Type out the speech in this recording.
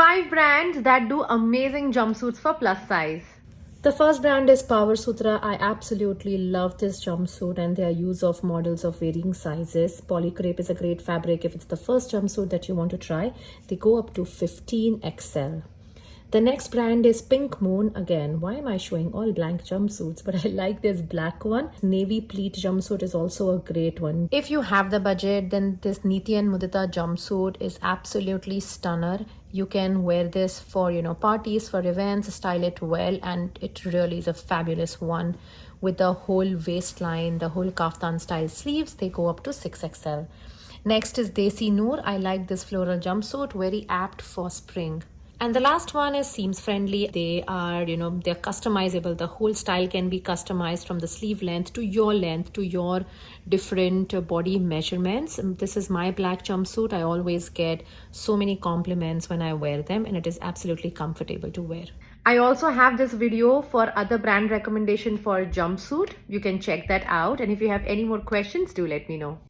5 brands that do amazing jumpsuits for plus size. The first brand is Power Sutra. I absolutely love this jumpsuit and their use of models of varying sizes. Polycrepe is a great fabric if it's the first jumpsuit that you want to try. They go up to 15XL. The next brand is Pink Moon. Again, why am I showing all blank jumpsuits? But I like this black one. Navy pleat jumpsuit is also a great one. If you have the budget, then this Niti and Mudita jumpsuit is absolutely stunner. You can wear this for, parties, for events, style it well, and it really is a fabulous one. With the whole waistline, the whole kaftan style sleeves, they go up to 6XL. Next is Desi Noor. I like this floral jumpsuit, very apt for spring. And the last one is seams friendly. They are, they're customizable. The whole style can be customized from the sleeve length, to your different body measurements. This is my black jumpsuit. I always get so many compliments when I wear them, and it is absolutely comfortable to wear. I also have this video for other brand recommendation for jumpsuit. You can check that out. And if you have any more questions, do let me know.